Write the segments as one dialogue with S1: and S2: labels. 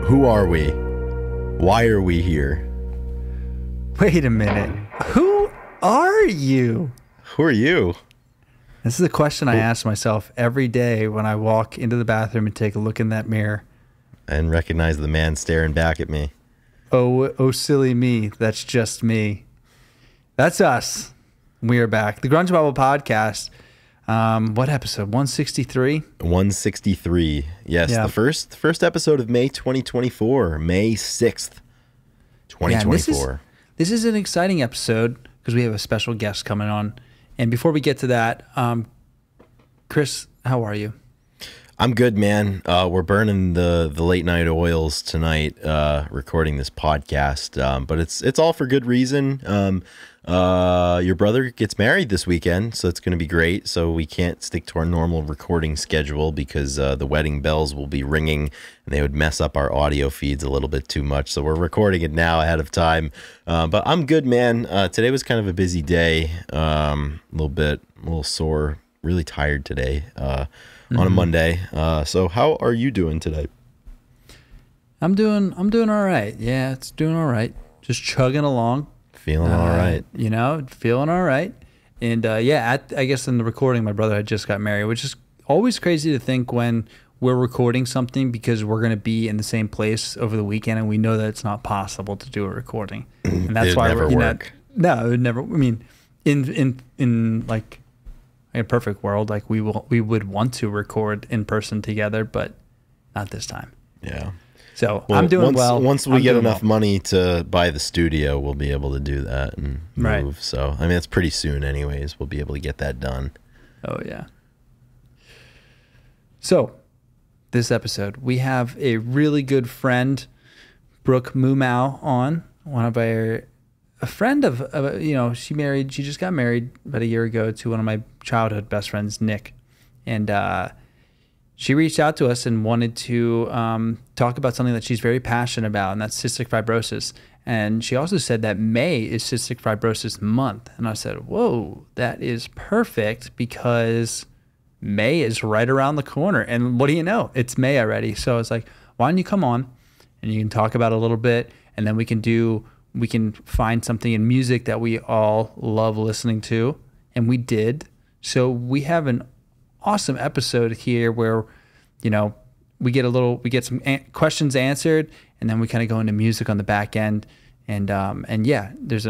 S1: Who are we? Why are we here?
S2: Wait a minute. Who are you?
S1: Who are you?
S2: This is a question I ask myself every day when I walk into the bathroom and take a look in that mirror.
S1: And recognize the man staring back at me.
S2: Oh, silly me. That's just me. That's us. We are back. The Grunge Bubble Podcast. What episode? 163?
S1: 163. Yes, yeah. The first episode of May 2024. May 6th, 2024.
S2: Yeah, this is an exciting episode because we have a special guest coming on. And before we get to that, Chris, how are you?
S1: I'm good, man. We're burning the late night oils tonight, recording this podcast. But it's all for good reason. Your brother gets married this weekend, so it's going to be great. So we can't stick to our normal recording schedule because the wedding bells will be ringing and they would mess up our audio feeds a little bit too much. So we're recording it now ahead of time. But I'm good, man. Today was kind of a busy day. A little sore, really tired today. On a Monday. So how are you doing today?
S2: I'm doing all right. Yeah, it's doing all right. Just chugging along.
S1: Feeling all right.
S2: Feeling all right. And I guess in the recording, my brother had just got married, which is always crazy to think when we're recording something because we're going to be in the same place over the weekend and we know that it's not possible to do a recording. And that's why
S1: never work.
S2: No, it would never. I mean, in like in a perfect world, like we would want to record in person together, but not this time.
S1: Yeah.
S2: So I'm doing well.
S1: Once we get enough money to buy the studio, we'll be able to do that and move. Right. So I mean, it's pretty soon, anyways. We'll be able to get that done.
S2: Oh yeah. So this episode, we have a really good friend, Brooke Mumau, on. A friend of, she just got married about a year ago to one of my childhood best friends, Nick. And she reached out to us and wanted to talk about something that she's very passionate about, and that's cystic fibrosis. And she also said that May is Cystic Fibrosis Month. And I said, whoa, that is perfect because May is right around the corner. And what do you know? It's May already. So I was like, why don't you come on and you can talk about it a little bit, and then we can find something in music that we all love listening to. And we did. So we have an awesome episode here where, we get some questions answered, and then we kind of go into music on the back end. And yeah, there's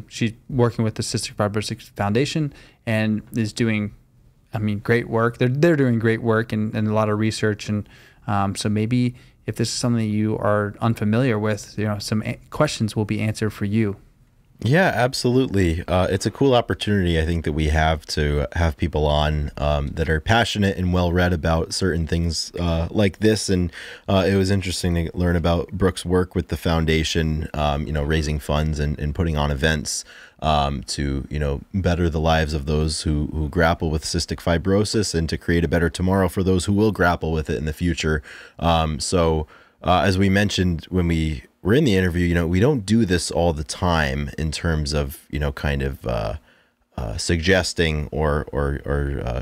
S2: she's working with the Cystic Fibrosis Foundation and is doing, great work. They're doing great work and a lot of research. And so maybe if this is something you are unfamiliar with, some questions will be answered for you.
S1: Yeah, absolutely. It's a cool opportunity, I think, that we have to have people on that are passionate and well-read about certain things like this. And it was interesting to learn about Brooke's work with the foundation, raising funds and putting on events to, better the lives of those who grapple with cystic fibrosis and to create a better tomorrow for those who will grapple with it in the future. So as we mentioned when we were in the interview, we don't do this all the time in terms of, suggesting or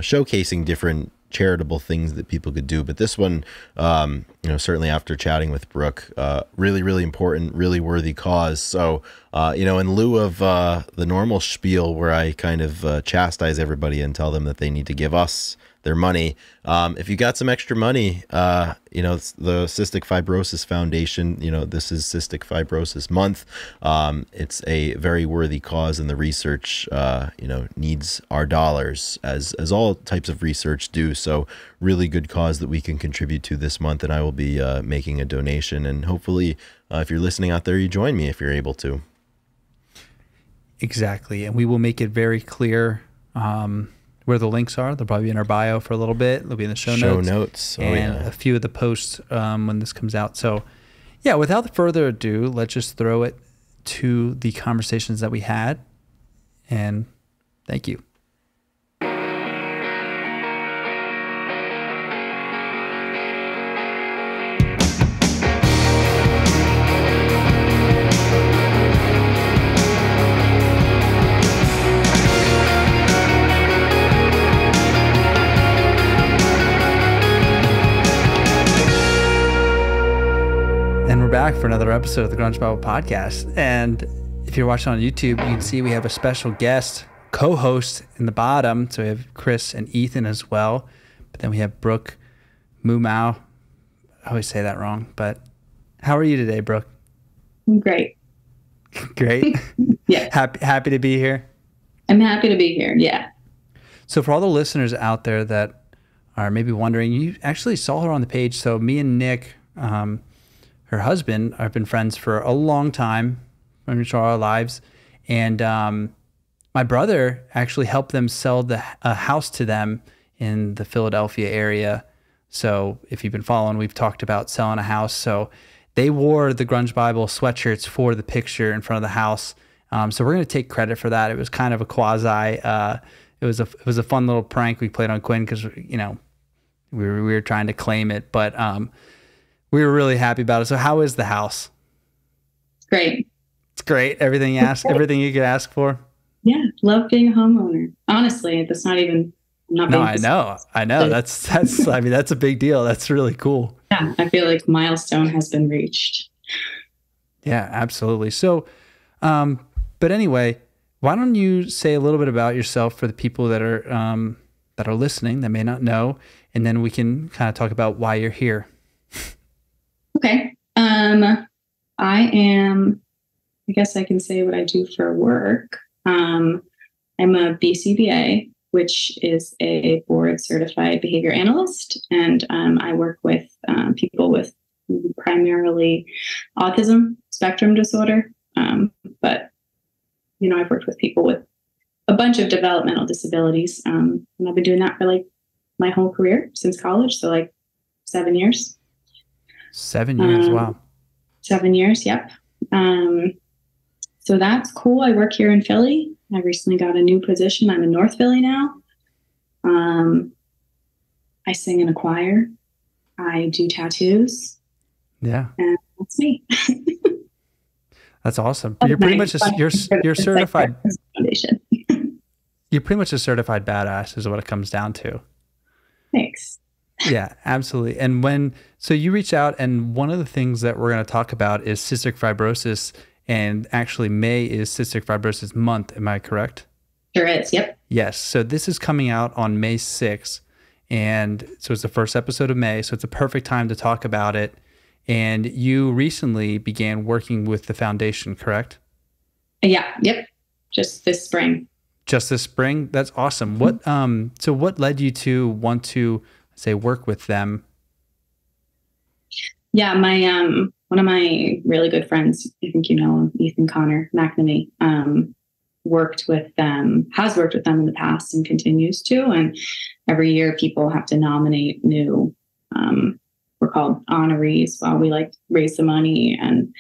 S1: showcasing different charitable things that people could do. But this one, certainly after chatting with Brooke, really, really important, really worthy cause. So, in lieu of the normal spiel where I kind of chastise everybody and tell them that they need to give us their money, if you got some extra money, it's the Cystic Fibrosis Foundation, this is Cystic Fibrosis Month. It's a very worthy cause, and the research, needs our dollars as all types of research do. So really good cause that we can contribute to this month, and I will be making a donation. And hopefully, if you're listening out there, you join me if you're able to.
S2: Exactly, and we will make it very clear where the links are. They'll probably be in our bio for a little bit. They'll be in the show notes. And a few of the posts when this comes out. So yeah, without further ado, let's just throw it to the conversations that we had. And thank you. back for another episode of the Grunge Bible Podcast. And if you're watching on YouTube, you can see we have a special guest co-host in the bottom. So we have Chris and Ethan as well. But then we have Brooke Mumau. I always say that wrong, but how are you today, Brooke?
S3: Great.
S2: Great.
S3: Yeah.
S2: Happy to be here. I'm
S3: happy to be here. Yeah.
S2: So for all the listeners out there that are maybe wondering, you actually saw her on the page. So me and Nick, her husband, have been friends for a long time, pretty much all our lives. And my brother actually helped them sell a house to them in the Philadelphia area. So if you've been following, we've talked about selling a house. So they wore the Grunge Bible sweatshirts for the picture in front of the house. So we're going to take credit for that. It was kind of a quasi, it was a fun little prank we played on Quinn because, you know, we were trying to claim it, but we were really happy about it. So how is the house?
S3: Great.
S2: It's great. Everything you could ask for.
S3: Yeah. Love being a homeowner. Honestly, that's not even,
S2: I know. That's, I mean, that's a big deal. That's really cool.
S3: Yeah. I feel like milestone has been reached.
S2: Yeah, absolutely. So, but anyway, why don't you say a little bit about yourself for the people that are listening that may not know, and then we can kind of talk about why you're here.
S3: Okay. I guess I can say what I do for work. I'm a BCBA, which is a board certified behavior analyst. And I work with people with primarily autism spectrum disorder. But, you know, I've worked with people with a bunch of developmental disabilities. And I've been doing that for like my whole career since college. So like 7 years.
S2: 7 years. Wow.
S3: 7 years. Yep. So that's cool. I work here in Philly. I recently got a new position. I'm in North Philly now. I sing in a choir. I do tattoos.
S2: Yeah.
S3: And that's me.
S2: That's awesome. You're pretty much you're certified.
S3: Foundation.
S2: You're pretty much a certified badass is what it comes down to.
S3: Thanks.
S2: Yeah, absolutely. And so you reach out, and one of the things that we're going to talk about is cystic fibrosis, and actually May is Cystic Fibrosis Month. Am I correct?
S3: Sure is. Yep.
S2: Yes. So this is coming out on May 6th, and so it's the first episode of May. So it's a perfect time to talk about it. And you recently began working with the foundation, correct?
S3: Yeah. Yep. Just this spring.
S2: Just this spring? That's awesome. What so what led you to want to say work with them?
S3: Yeah, my one of my really good friends, I think you know him, Ethan Connor McNamee, has worked with them in the past and continues to. And every year people have to nominate new we're called honorees while we like raise the money and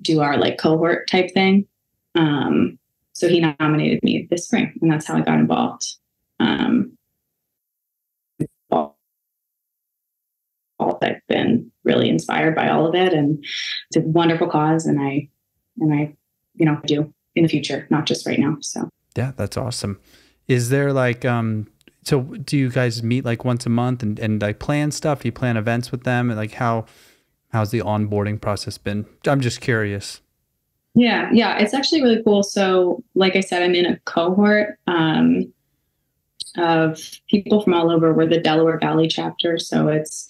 S3: do our like cohort type thing. So he nominated me this spring, and that's how I got involved. I've been really inspired by all of it, and it's a wonderful cause. And I, you know, do in the future, not just right now. So
S2: yeah, that's awesome. Is there like, so do you guys meet like once a month and like plan stuff? Do you plan events with them? And like how's the onboarding process been? I'm just curious.
S3: Yeah, it's actually really cool. So like I said, I'm in a cohort of people from all over. We're the Delaware Valley chapter. So it's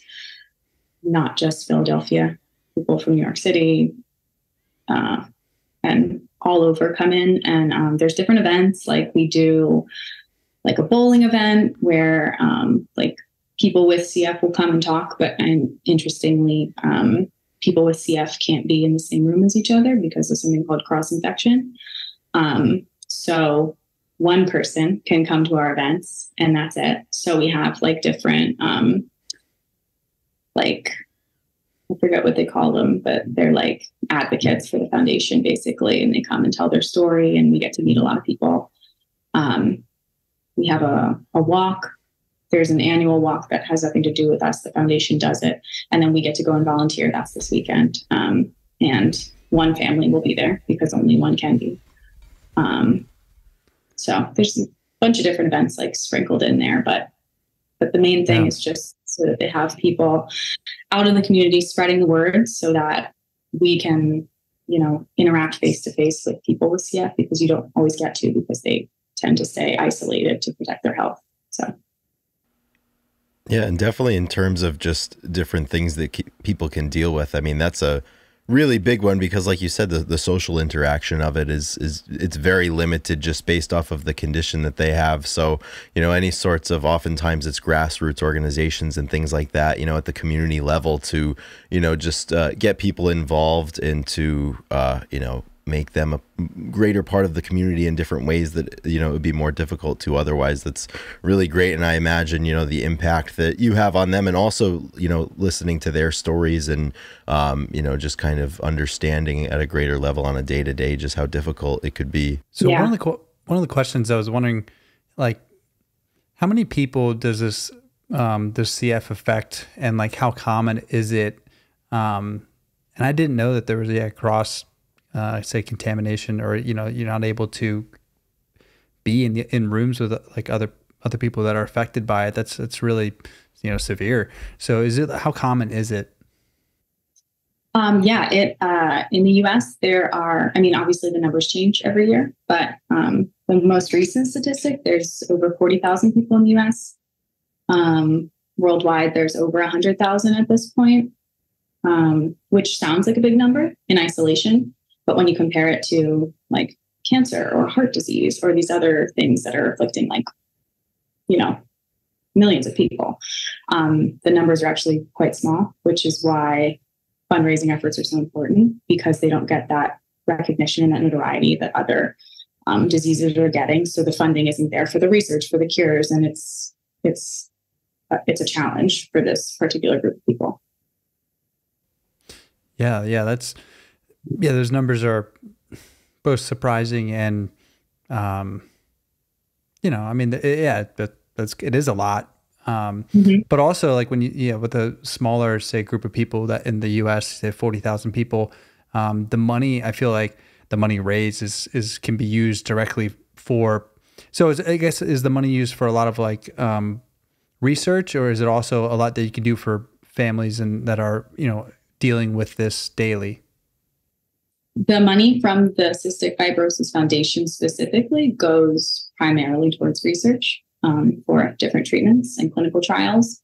S3: not just Philadelphia, people from New York City and all over come in. And there's different events. Like we do like a bowling event where like people with CF will come and talk. But interestingly, people with CF can't be in the same room as each other because of something called cross-infection. So one person can come to our events and that's it. So we have like different, like, I forget what they call them, but they're like advocates for the foundation basically. And they come and tell their story and we get to meet a lot of people. We have a walk. There's an annual walk that has nothing to do with us. The foundation does it. And then we get to go and volunteer. That's this weekend. And one family will be there because only one can be. So there's a bunch of different events like sprinkled in there, but the main thing is just so that they have people out in the community spreading the word so that we can, interact face to face with people with CF, because you don't always get to, because they tend to stay isolated to protect their health. So.
S1: Yeah, and definitely in terms of just different things that people can deal with. I mean, that's a really big one, because like you said, the social interaction of it is it's very limited just based off of the condition that they have. So, any sorts of, oftentimes it's grassroots organizations and things like that, at the community level to, just get people involved and to, make them a greater part of the community in different ways that, it would be more difficult to otherwise. That's really great. And I imagine, the impact that you have on them, and also, listening to their stories and, just kind of understanding at a greater level on a day-to-day, just how difficult it could be.
S2: So one of the questions I was wondering, like, how many people does this CF affect, and like, how common is it? And I didn't know that there was a cross say contamination, or you're not able to be in rooms with like other people that are affected by it. That's really severe. So how common is it?
S3: In the US there are, obviously the numbers change every year, but the most recent statistic, there's over 40,000 people in the US. Worldwide there's over 100,000 at this point, which sounds like a big number in isolation. But when you compare it to like cancer or heart disease or these other things that are afflicting millions of people, the numbers are actually quite small, which is why fundraising efforts are so important, because they don't get that recognition and that notoriety that other diseases are getting. So the funding isn't there for the research, for the cures, and it's a challenge for this particular group of people.
S2: Yeah, those numbers are both surprising and, it is a lot. But also, like, when with a smaller, say, group of people that in the US, say 40,000 people, the money, I feel like the money raised can be used directly for. So is the money used for a lot of like research, or is it also a lot that you can do for families and that are dealing with this daily?
S3: The money from the Cystic Fibrosis Foundation specifically goes primarily towards research for different treatments and clinical trials.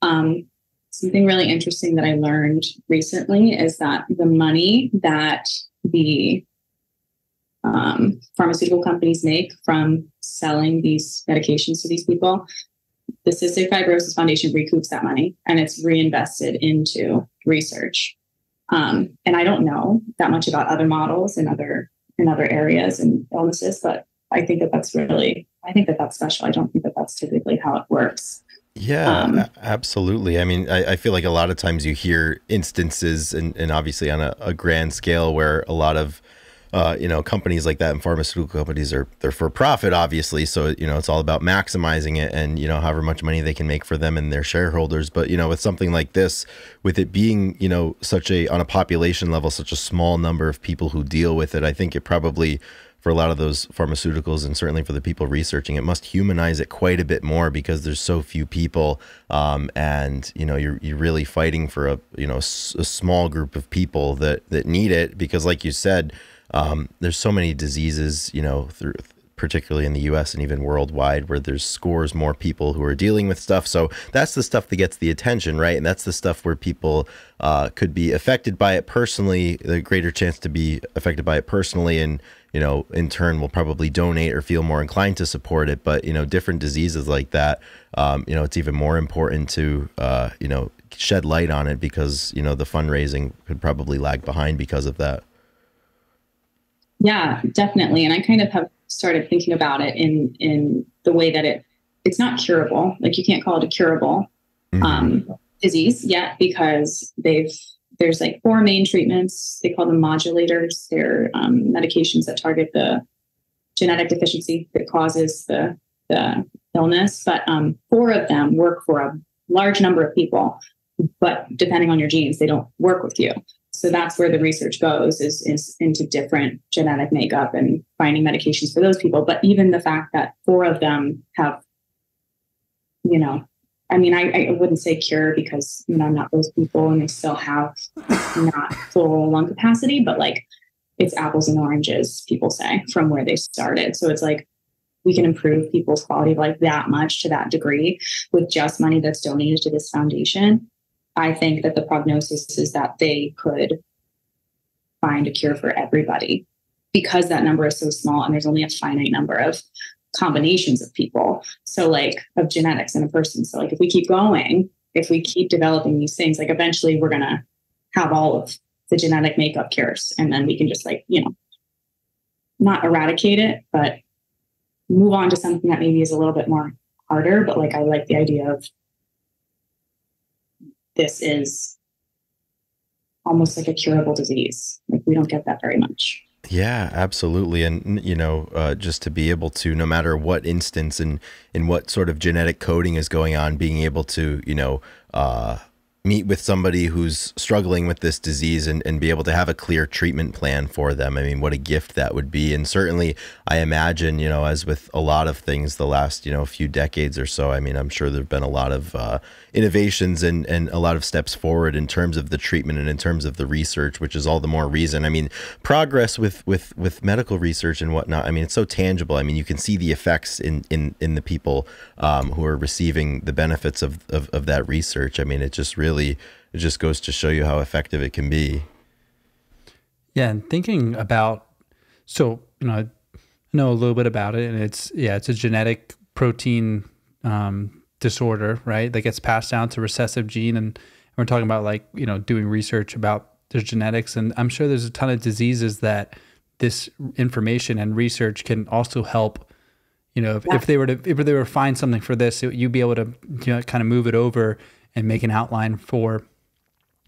S3: Something really interesting that I learned recently is that the money that the pharmaceutical companies make from selling these medications to these people, the Cystic Fibrosis Foundation recoups that money, and it's reinvested into research. And I don't know that much about other models in other areas and illnesses, but I think that's special. I don't think that that's typically how it works.
S1: Yeah, absolutely. I mean, I feel like a lot of times you hear instances, and obviously on a grand scale, where a lot of companies like that, and pharmaceutical companies they're for profit, obviously. So, it's all about maximizing it and, however much money they can make for them and their shareholders. But, with something like this, with it being, on a population level, such a small number of people who deal with it, I think it probably, for a lot of those pharmaceuticals, and certainly for the people researching, it must humanize it quite a bit more, because there's so few people, and you're really fighting for a small group of people that need it, because like you said, there's so many diseases, particularly in the US and even worldwide, where there's scores more people who are dealing with stuff. So that's the stuff that gets the attention, right? And that's the stuff where people could be affected by it personally, the greater chance to be affected by it personally, and in turn will probably donate or feel more inclined to support it. But different diseases like that, it's even more important to shed light on it, because the fundraising could probably lag behind because of that.
S3: Yeah, definitely. And I kind of have started thinking about it in the way that it's not curable. Like, you can't call it a curable disease yet, because there's like 4 main treatments. They call them modulators. They're medications that target the genetic deficiency that causes the illness. But 4 of them work for a large number of people, but depending on your genes, they don't work with you. So that's where the research goes, is into different genetic makeup and finding medications for those people. But even the fact that 4 of them have, I wouldn't say cure, because, I'm not those people, and they still have not full lung capacity, but like it's apples and oranges, people say, from where they started. So it's like we can improve people's quality of life that much to that degree with just money that's donated to this foundation. I think that the prognosis is that they could find a cure for everybody because that number is so small and there's only a finite number of combinations of people. So like of genetics in a person. So like if we keep going, if we keep developing these things, like eventually we're going to have all of the genetic makeup cures. And then we can just like, you know, not eradicate it, but move on to something that maybe is a little bit more harder. But like, I like the idea of this is almost like a curable disease. Like we don't get that very much.
S1: Yeah, absolutely. And, you know, just to be able to, no matter what instance and in what sort of genetic coding is going on, being able to, you know, meet with somebody who's struggling with this disease and be able to have a clear treatment plan for them. I mean, what a gift that would be. And certainly I imagine, you know, as with a lot of things the last, you know, few decades or so, I mean, I'm sure there've been a lot of innovations and a lot of steps forward in terms of the treatment and in terms of the research, which is all the more reason. I mean, progress with medical research and whatnot, I mean, it's so tangible. I mean, you can see the effects in the people who are receiving the benefits of that research. I mean, it just goes to show you how effective it can be.
S2: Yeah. And thinking about, so, you know, I know a little bit about it, and it's a genetic protein disorder, right? That gets passed down to recessive gene. And we're talking about like, you know, doing research about their genetics. And I'm sure there's a ton of diseases that this information and research can also help. You know, if they were to find something for this, you'd be able to, you know, kind of move it over and make an outline for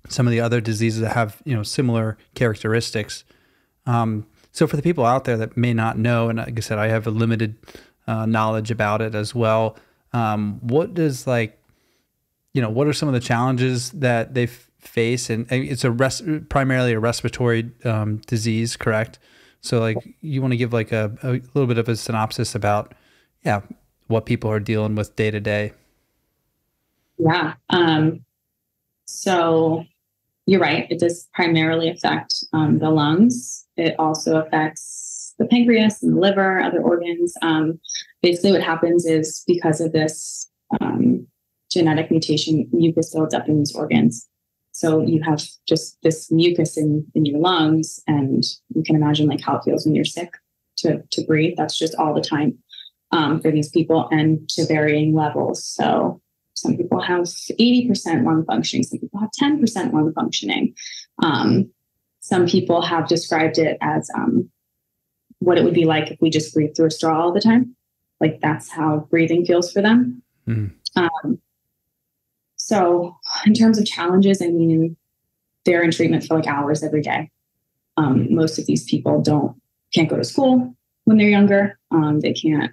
S2: some of the other diseases that have, you know, similar characteristics. So for the people out there that may not know, and like I said, I have a limited knowledge about it as well. What does like, you know, what are some of the challenges that they face? And it's primarily a respiratory disease, correct? So like you want to give like a little bit of a synopsis about, what people are dealing with day to day.
S3: Yeah. So you're right. It does primarily affect the lungs. It also affects the pancreas and the liver, other organs. Basically what happens is because of this genetic mutation, mucus builds up in these organs. So you have just this mucus in your lungs, and you can imagine like how it feels when you're sick to breathe. That's just all the time for these people, and to varying levels. So some people have 80% lung functioning. Some people have 10% lung functioning. Some people have described it as what it would be like if we just breathe through a straw all the time. Like that's how breathing feels for them. So in terms of challenges, I mean, they're in treatment for like hours every day. Most of these people can't go to school when they're younger. They can't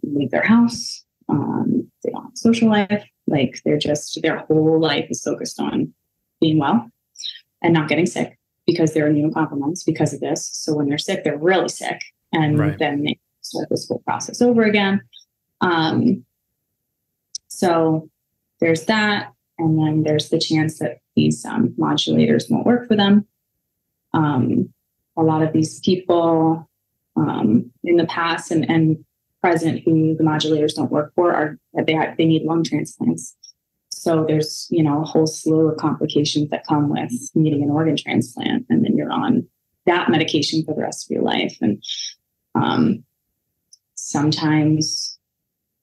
S3: leave their house. They don't have social life. Like their whole life is focused on being well and not getting sick because they're immunocompromised because of this. So when they're sick, they're really sick. And then they start this whole process over again. So there's that. And then there's the chance that these modulators won't work for them. A lot of these people in the past and present who the modulators don't work for they need lung transplants. So there's, you know, a whole slew of complications that come with needing an organ transplant. And then you're on that medication for the rest of your life. And sometimes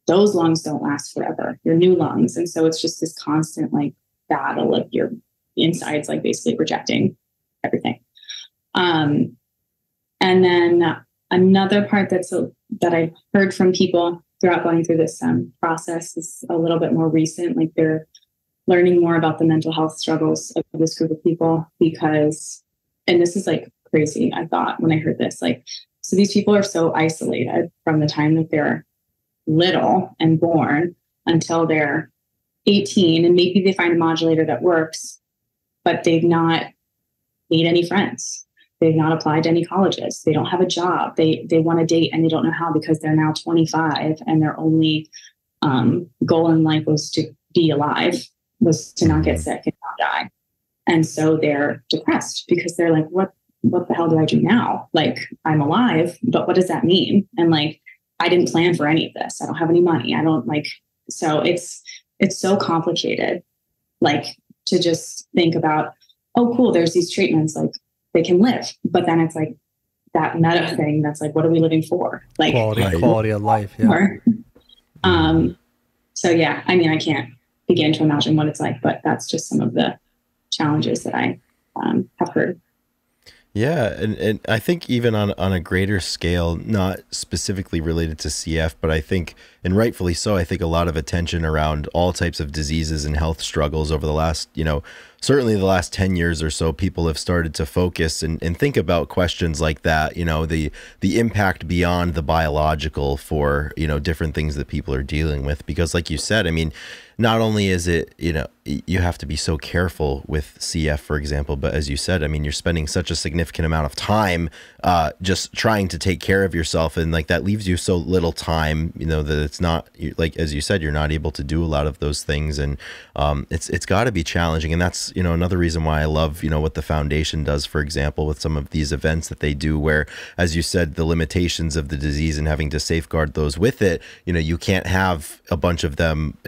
S3: those lungs don't last forever, your new lungs. And so it's just this constant like battle of your insides, like basically rejecting everything. And then another part that I've heard from people throughout going through this process is a little bit more recent. Like they're learning more about the mental health struggles of this group of people because, and this is like crazy, I thought when I heard this, like, so these people are so isolated from the time that they're little and born until they're 18, and maybe they find a modulator that works, but they've not made any friends. They've not applied to any colleges. They don't have a job. They want to date and they don't know how because they're now 25 and their only goal in life was to be alive, was to not get sick and not die. And so they're depressed because they're like, what the hell do I do now? Like, I'm alive, but what does that mean? And like, I didn't plan for any of this. I don't have any money. I don't like, so it's so complicated, like to just think about, oh, cool, there's these treatments, like they can live. But then it's like that meta thing that's like, what are we living for? Like
S2: quality of life. Yeah.
S3: So yeah, I mean, I can't begin to imagine what it's like, but that's just some of the challenges that I have heard.
S1: Yeah, and I think even on a greater scale, not specifically related to CF, but I think, and rightfully so, I think a lot of attention around all types of diseases and health struggles over the last, certainly the last 10 years or so, people have started to focus and think about questions like that, the impact beyond the biological for, different things that people are dealing with. Because like you said, I mean, not only is it, you have to be so careful with CF, for example, but as you said, I mean, you're spending such a significant amount of time just trying to take care of yourself. And like that leaves you so little time, that it's not, like, as you said, you're not able to do a lot of those things. And it's got to be challenging. And that's, another reason why I love, what the foundation does, for example, with some of these events that they do, where, as you said, the limitations of the disease and having to safeguard those with it, you can't have a bunch of them,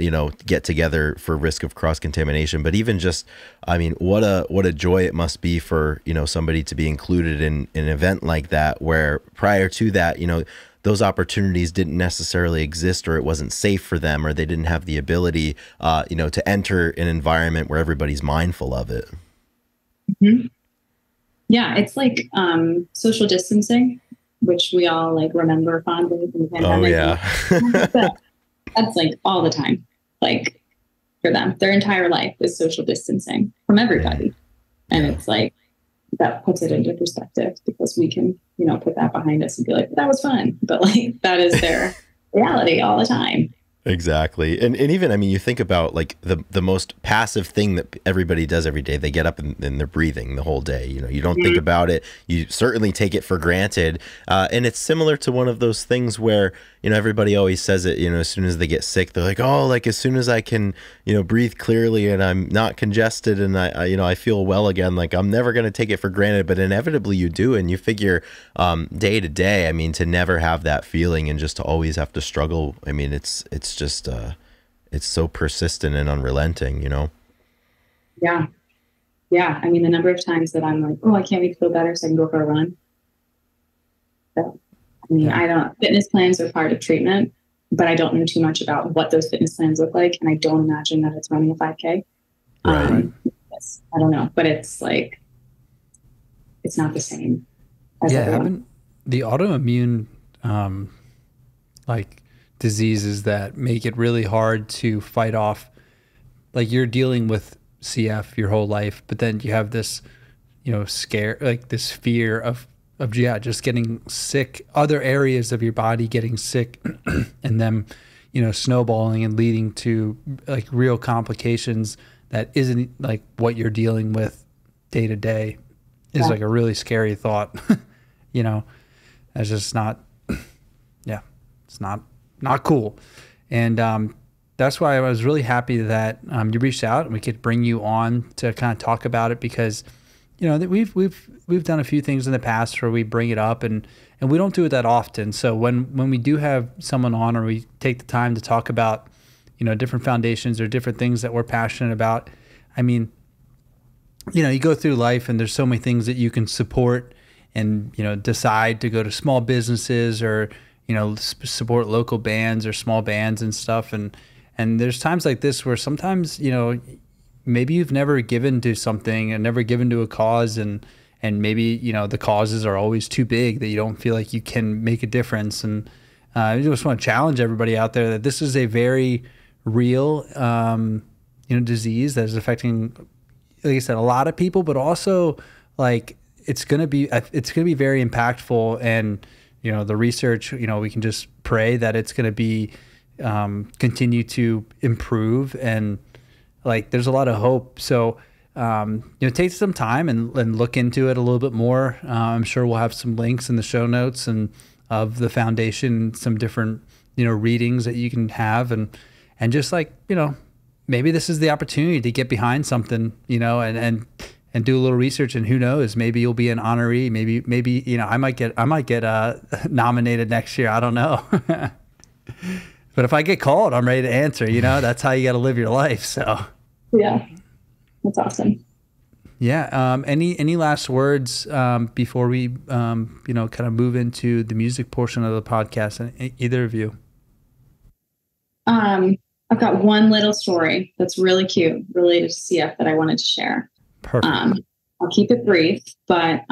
S1: get together for risk of cross-contamination. But even just, I mean, what a joy it must be for, somebody to be included in an event like that, where prior to that, those opportunities didn't necessarily exist, or it wasn't safe for them, or they didn't have the ability, to enter an environment where everybody's mindful of it.
S3: Mm-hmm. Yeah, it's like social distancing, which we all like remember fondly from the pandemic.
S1: Oh yeah.
S3: That's like all the time. Like for them, their entire life is social distancing from everybody. And it's like, that puts it into perspective, because we can, put that behind us and be like, that was fun. But like, that is their reality all the time.
S1: Exactly. And even, I mean, you think about like the most passive thing that everybody does every day. They get up and they're breathing the whole day. You don't think about it. You certainly take it for granted. And it's similar to one of those things where, everybody always says it, as soon as they get sick, they're like, oh, like as soon as I can, breathe clearly and I'm not congested and I feel well again, like I'm never going to take it for granted. But inevitably you do. And you figure day to day, I mean, to never have that feeling and just to always have to struggle. I mean, it's just it's so persistent and unrelenting.
S3: Yeah I mean, the number of times that I'm like, oh, I can't wait to feel better so I can go for a run. So, I mean, fitness plans are part of treatment, but I don't know too much about what those fitness plans look like, and I don't imagine that it's running a 5K.
S1: Right.
S3: I don't know, but it's like, it's not the same as everyone.
S2: The autoimmune like diseases that make it really hard to fight off, like you're dealing with CF your whole life, but then you have this, scare, like this fear of just getting sick, other areas of your body getting sick and them, snowballing and leading to like real complications that isn't like what you're dealing with day to day is like a really scary thought. It's just not, it's not cool. And that's why I was really happy that you reached out and we could bring you on to kind of talk about it, because we've done a few things in the past where we bring it up and we don't do it that often. So when we do have someone on, or we take the time to talk about different foundations or different things that we're passionate about, I mean, you go through life and there's so many things that you can support and decide to go to small businesses or support local bands or small bands and stuff. And there's times like this where sometimes, maybe you've never given to something and never given to a cause, and maybe, the causes are always too big that you don't feel like you can make a difference. And I just want to challenge everybody out there that this is a very real, disease that is affecting, like I said, a lot of people, but also like it's going to be very impactful. And, the research, we can just pray that it's going to be, continue to improve, and like, there's a lot of hope. So, take some time and look into it a little bit more. I'm sure we'll have some links in the show notes and of the foundation, some different, readings that you can have, and just like, maybe this is the opportunity to get behind something, and and do a little research, and who knows, maybe you'll be an honoree. Maybe, you know, I might get nominated next year. I don't know. But if I get called, I'm ready to answer, you know. That's how you got to live your life. So
S3: yeah, that's awesome.
S2: Yeah. Any last words before we, you know, kind of move into the music portion of the podcast? Either of you?
S3: I've got one little story that's really cute related to CF that I wanted to share.
S2: Perfect.
S3: I'll keep it brief, but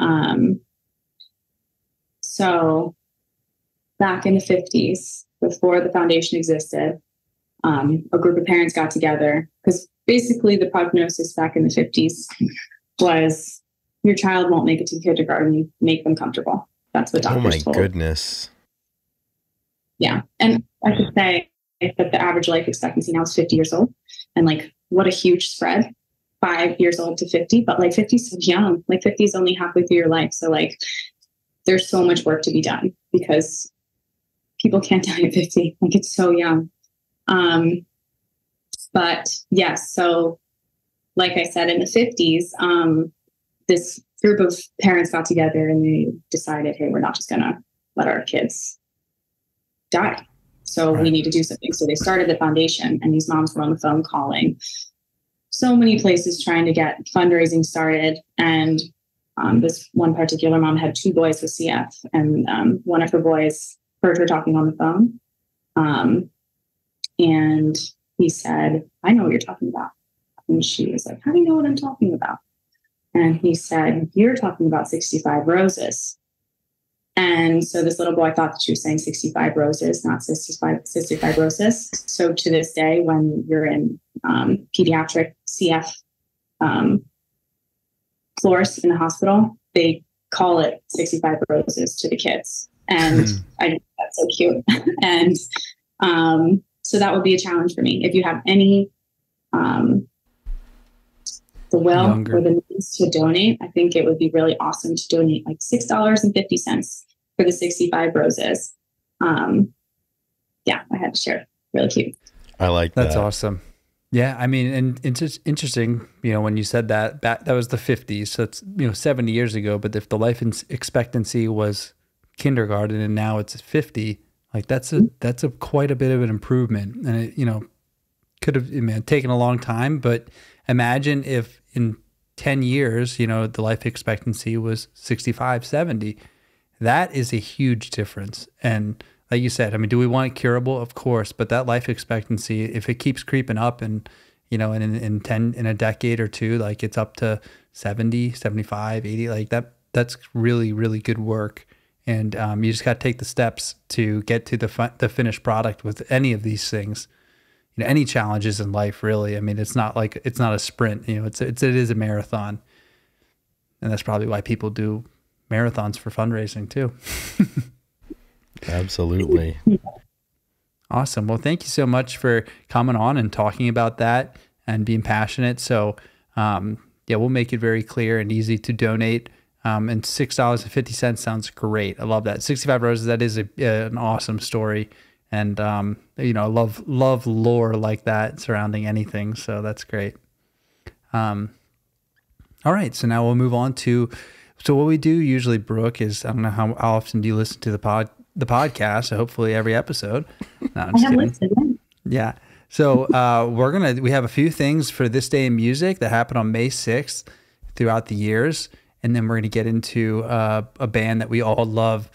S3: so back in the 50s, before the foundation existed, a group of parents got together, because basically the prognosis back in the 50s was your child won't make it to kindergarten, you make them comfortable. That's what doctors told.
S1: Oh my goodness.
S3: Yeah. And I could say that the average life expectancy now is 50 years old. And like, what a huge spread, 5 years old to 50, but like 50 is so young, like 50 is only halfway through your life. So like, there's so much work to be done because people can't die at 50. Like, it's so young. But yes, so like I said, in the 50s, this group of parents got together and they decided, hey, we're not just going to let our kids die. So we need to do something. So they started the foundation, and these moms were on the phone calling so many places trying to get fundraising started. And this one particular mom had 2 boys with CF, and one of her boys heard her talking on the phone. And he said, I know what you're talking about. And she was like, how do you know what I'm talking about? And he said, you're talking about 65 roses. And so this little boy thought that she was saying 65 roses, not cystic fibrosis. So to this day, when you're in pediatric CF floors in the hospital, they call it 65 roses to the kids. And I think that's so cute. And so that would be a challenge for me. If you have any the will or the means to donate, I think it would be really awesome to donate like $6.50 for the 65 roses. Yeah, I had to share. Really cute.
S1: I like that.
S2: That's awesome. Yeah, I mean, and it's just interesting, you know, when you said that was the 50s, so it's, you know, 70 years ago, but if the life expectancy was kindergarten and now it's 50, like that's a quite a bit of an improvement. And it, you know, could have taken a long time, but imagine if in 10 years, you know, the life expectancy was 65, 70. That is a huge difference. And like you said, I mean, do we want it curable? Of course, but that life expectancy, if it keeps creeping up and, you know, in a decade or two, like it's up to 70, 75, 80, like that's really, really good work. And you just got to take the steps to get to the finished product with any of these things. You know, any challenges in life, really. I mean, it's not a sprint, you know, it is a marathon. And that's probably why people do marathons for fundraising too.
S1: Absolutely.
S2: Awesome. Well, thank you so much for coming on and talking about that and being passionate. So, yeah, we'll make it very clear and easy to donate. And $6.50 sounds great. I love that. 65 Roses, that is an awesome story. And, you know, I love lore like that surrounding anything. So that's great. All right. So now we'll move on to, so what we do usually, Brooke, is, I don't know how often do you listen to the podcast? So hopefully every episode. No, I'm just kidding. Yeah. So we have a few things for this day in music that happened on May 6th throughout the years. And then we're going to get into a band that we all love.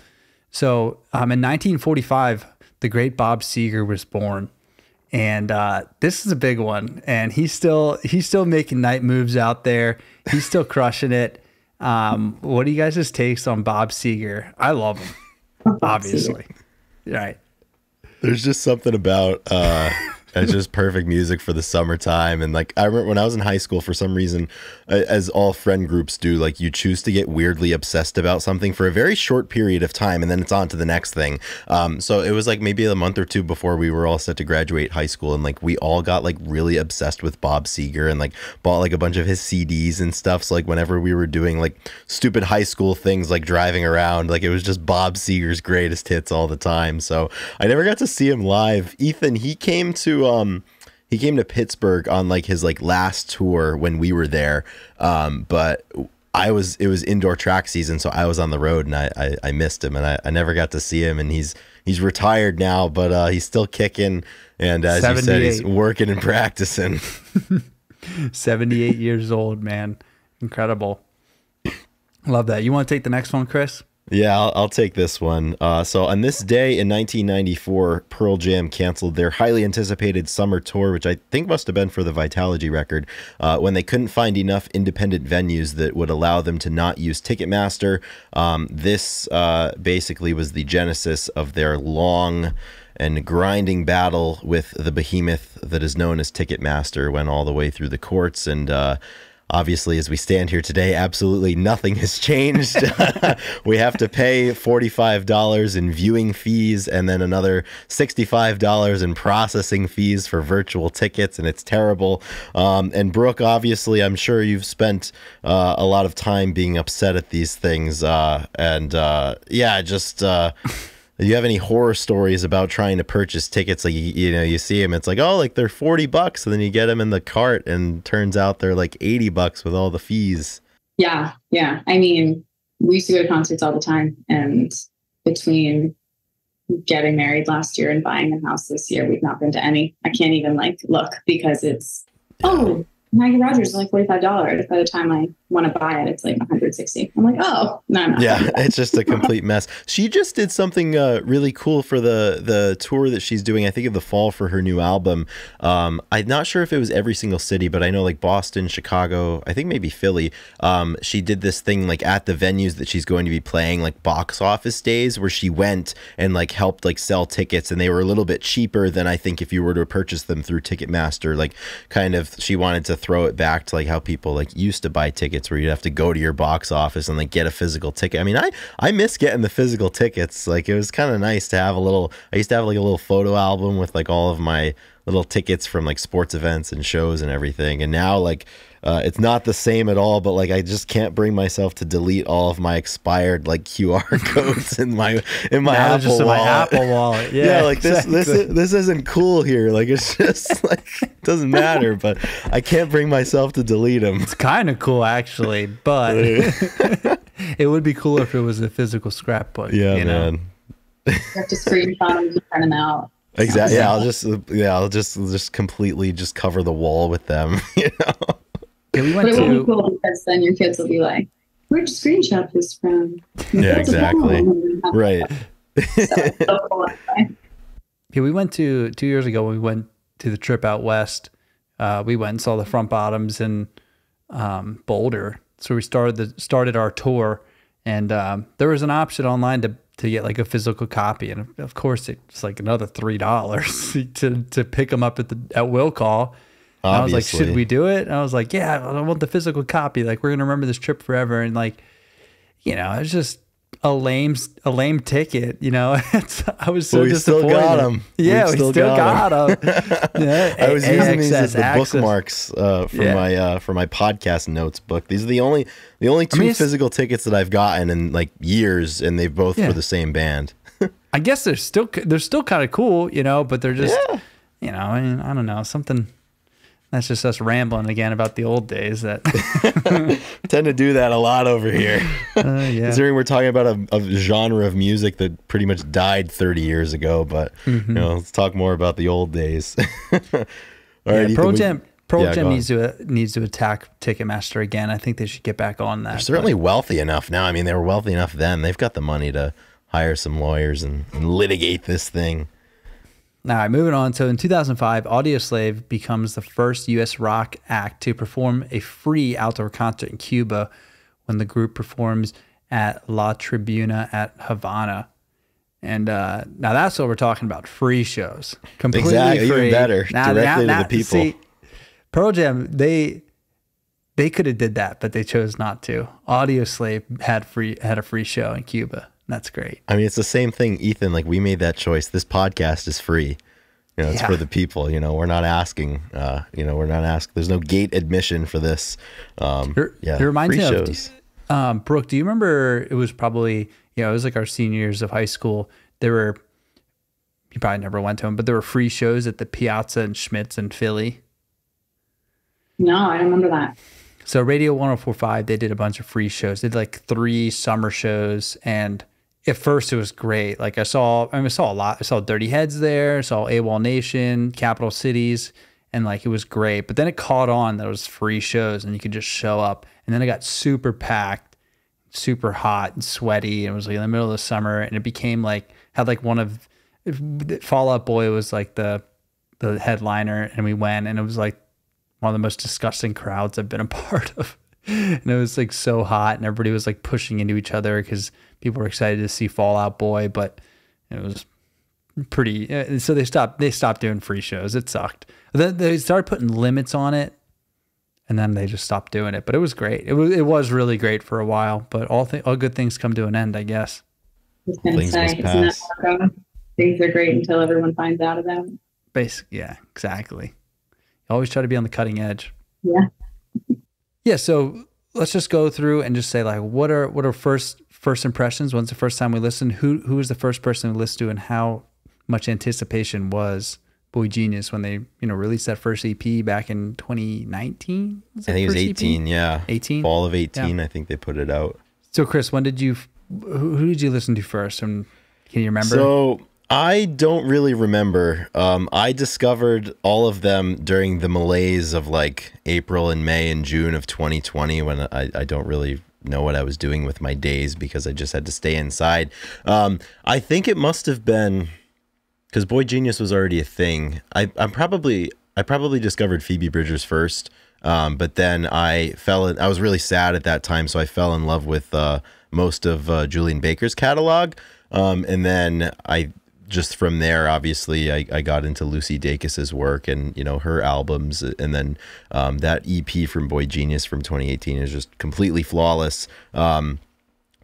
S2: So in 1945, the great Bob Seger was born. And this is a big one. And he's still making night moves out there. He's still crushing it. What are you guys' takes on Bob Seger? I love him, obviously. Right.
S1: There's just something about it's just perfect music for the summertime. And like, I remember when I was in high school, for some reason, as all friend groups do, like you choose to get weirdly obsessed about something for a very short period of time, and then it's on to the next thing. So it was like maybe a month or two before we were all set to graduate high school, and like we all got like really obsessed with Bob Seger and like bought like a bunch of his CDs and stuff. So like whenever we were doing like stupid high school things like driving around, like it was just Bob Seger's greatest hits all the time. So I never got to see him live. Ethan, he came to he came to Pittsburgh on like his like last tour when we were there. But it was indoor track season, so I was on the road, and I missed him, and I never got to see him. And he's retired now, but he's still kicking. And as you said, he's working and practicing.
S2: 78 years old, man. Incredible. Love that. You want to take the next one, Chris?
S1: Yeah, I'll take this one. So on this day in 1994, Pearl Jam canceled their highly anticipated summer tour, which I think must have been for the Vitalogy record, when they couldn't find enough independent venues that would allow them to not use Ticketmaster. This basically was the genesis of their long and grinding battle with the behemoth that is known as Ticketmaster. Went all the way through the courts, and obviously, as we stand here today, absolutely nothing has changed. We have to pay $45 in viewing fees and then another $65 in processing fees for virtual tickets, and it's terrible. And Brooke, obviously, I'm sure you've spent a lot of time being upset at these things. Do you have any horror stories about trying to purchase tickets? Like, you see them, it's like, oh, like they're $40, and then you get them in the cart, and turns out they're like $80 with all the fees.
S3: Yeah. I mean, we used to go to concerts all the time, and between getting married last year and buying a house this year, we've not been to any. I can't even like look, because it's Maggie Rogers is like $45. By the time I want to buy it, it's like $160. I'm like, oh, no.
S1: Yeah, it's just a complete mess. She just did something really cool for the tour that she's doing, I think, in the fall for her new album. I'm not sure if it was every single city, but I know like Boston, Chicago, I think maybe Philly. She did this thing like at the venues that she's going to be playing, like box office days, where she went and like helped like sell tickets, and they were a little bit cheaper than I think if you were to purchase them through Ticketmaster. Like, kind of, she wanted to throw it back to like how people like used to buy tickets, where you'd have to go to your box office and like get a physical ticket. I mean, I miss getting the physical tickets. Like, it was kind of nice to have I used to have like a little photo album with like all of my little tickets from like sports events and shows and everything. And now like it's not the same at all, but like I just can't bring myself to delete all of my expired like QR codes in my Apple wallet.
S2: My Apple wallet. Yeah,
S1: like exactly. this isn't cool here. Like, it's just like, it doesn't matter, but I can't bring myself to delete them.
S2: It's kind of cool actually, but it would be cooler if it was a physical scrapbook.
S1: Yeah, man.
S3: You have to screenshot them and print them out.
S1: Exactly. Yeah, I'll just completely just cover the wall with them. You know.
S2: Yeah, we went
S3: but it will be cool, because then your kids will be like, "Where'd you screenshot this from?"
S1: Yeah, exactly. Right.
S2: Yeah, we went to 2 years ago. We went to the trip out west. We went and saw the Front Bottoms in Boulder. So we started our tour, and there was an option online to get like a physical copy, and of course it's like another $3 to pick them up at will call. I was like, should we do it? And I was like, yeah, I want the physical copy. Like, we're gonna remember this trip forever. And like, you know, it was just a lame ticket. You know, I was so disappointed.
S1: Still got them.
S2: Yeah, we still got them. Yeah,
S1: I was using these as the bookmarks for my podcast notes book. These are the only two physical tickets that I've gotten in like years, and they've both for the same band.
S2: I guess they're still kind of cool, you know, but they're just, you know, I mean, I don't know, something. That's just us rambling again about the old days. That
S1: tend to do that a lot over here. Considering we're talking about a genre of music that pretty much died 30 years ago, but you know, let's talk more about the old days.
S2: All right, Pearl Jam needs to attack Ticketmaster again. I think they should get back on that.
S1: They're certainly wealthy enough now. I mean, they were wealthy enough then. They've got the money to hire some lawyers and litigate this thing.
S2: All right, moving on. So in 2005, Audioslave becomes the first U.S. rock act to perform a free outdoor concert in Cuba when the group performs at La Tribuna at Havana. And now that's what we're talking about, free shows. Completely free.
S1: Even better, directly to the people.
S2: See, Pearl Jam, they could have did that, but they chose not to. Audioslave had a free show in Cuba. That's great.
S1: I mean, it's the same thing, Ethan. Like, we made that choice. This podcast is free. You know, it's for the people. You know, we're not asking. There's no gate admission for this.
S2: It reminds me of Brooke. Do you remember? It was probably it was like our senior years of high school. There were you probably never went to them, but there were free shows at the Piazza and Schmitz in Philly.
S3: No, I don't remember that.
S2: So Radio 104.5, they did a bunch of free shows. They did like 3 summer shows, and at first it was great. Like I saw a lot. I saw Dirty Heads there, saw AWOL Nation, Capital Cities, and like it was great. But then it caught on that it was free shows and you could just show up. And then it got super packed, super hot and sweaty. And it was like in the middle of the summer, and it became like, had like one of, Fall Out Boy was like the headliner, and we went, and it was like one of the most disgusting crowds I've been a part of. And it was like so hot, and everybody was like pushing into each other because people were excited to see Fall Out Boy, but it was pretty. So they stopped doing free shows. It sucked. Then they started putting limits on it, and then they just stopped doing it. But it was great. It was really great for a while. But all good things come to an end, I guess.
S3: I was going to say, isn't that how it goes? Things are great until everyone finds out about it.
S2: Basically, yeah, exactly. You always try to be on the cutting edge.
S3: Yeah.
S2: Yeah, so let's just go through and just say, like, what are first impressions? When's the first time we listened? Who was the first person we listened to, and how much anticipation was Boy Genius when they released that first EP back in 2019?
S1: I think it was 18,
S2: EP?
S1: yeah.
S2: 18?
S1: Fall of 18,
S2: yeah.
S1: I think they put it out.
S2: So Chris, who did you listen to first, and can you remember?
S1: So I don't really remember. I discovered all of them during the malaise of like April and May and June of 2020, when I don't really know what I was doing with my days because I just had to stay inside. I think it must have been because Boy Genius was already a thing. I probably discovered Phoebe Bridgers first, but then I was really sad at that time, so I fell in love with most of Julian Baker's catalog, and then just from there, obviously, I got into Lucy Dacus's work and, her albums. And then that EP from Boy Genius from 2018 is just completely flawless.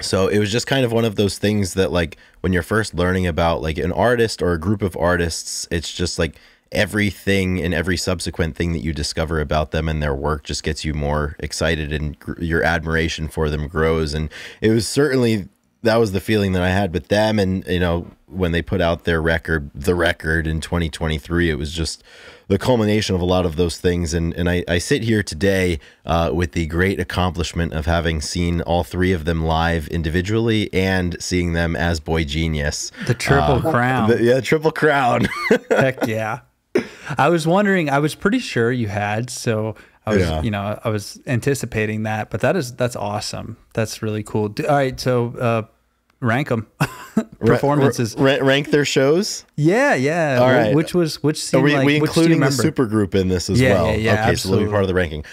S1: So it was just kind of one of those things that, like, when you're first learning about like an artist or a group of artists, it's just like everything and every subsequent thing that you discover about them and their work just gets you more excited, and your admiration for them grows. And it was certainly, that was the feeling that I had with them. And, when they put out their record, The Record, in 2023, it was just the culmination of a lot of those things. And I sit here today with the great accomplishment of having seen all 3 of them live individually and seeing them as Boy Genius.
S2: The Triple Crown.
S1: The Triple Crown.
S2: Heck yeah. I was wondering, I was pretty sure you had, so I was, I was anticipating that, but that's awesome. That's really cool. All right. So, rank them. Performances.
S1: Rank their shows?
S2: Yeah.
S1: All right.
S2: Which seemed
S1: we including the supergroup in this as well?
S2: Yeah,
S1: okay,
S2: absolutely.
S1: So they'll be part of the ranking.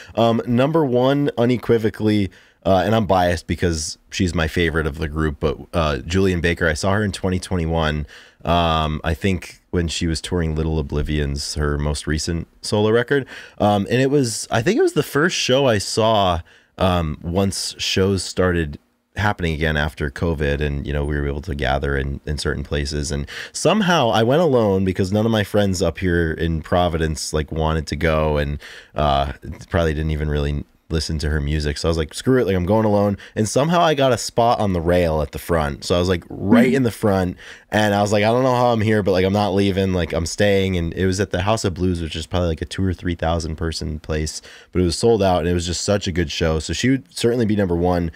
S1: Number 1, unequivocally, and I'm biased because she's my favorite of the group, but Julian Baker, I saw her in 2021. I think when she was touring Little Oblivions, her most recent solo record. And I think it was the first show I saw once shows started happening again after COVID, and we were able to gather in certain places. And somehow I went alone because none of my friends up here in Providence like wanted to go, and probably didn't even really listen to her music. So I was like, screw it, like I'm going alone. And somehow I got a spot on the rail at the front, so I was like right in the front, and I was like, I don't know how I'm here, but like I'm not leaving, like I'm staying. And it was at the House of Blues, which is probably like a 2,000 or 3,000 person place, but it was sold out, and it was just such a good show. So she would certainly be number 1.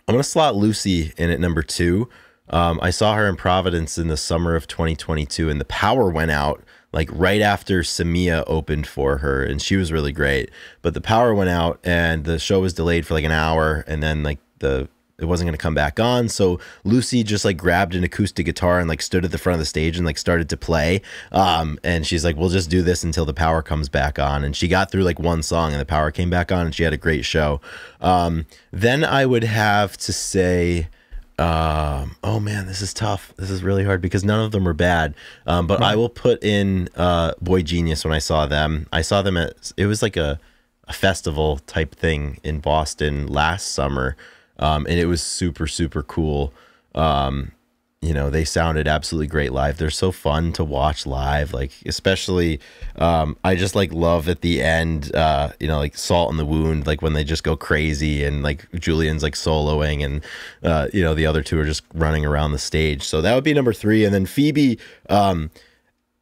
S1: I'm going to slot Lucy in at number 2. I saw her in Providence in the summer of 2022, and the power went out like right after Samia opened for her, and she was really great. But the power went out, and the show was delayed for like an hour, and then like it wasn't going to come back on. So Lucy just like grabbed an acoustic guitar and like stood at the front of the stage and like started to play. And she's like, we'll just do this until the power comes back on. And she got through like one song, and the power came back on, and she had a great show. Then I would have to say, oh man, this is tough. This is really hard because none of them are bad. But I will put in Boy Genius. When I saw them it was like a festival type thing in Boston last summer. And it was super, super cool. you know, they sounded absolutely great live. They're so fun to watch live, like especially I just like love at the end, you know, like Salt in the Wound, like when they just go crazy and like Julian's like soloing and you know, the other two are just running around the stage. So that would be number 3. And then Phoebe,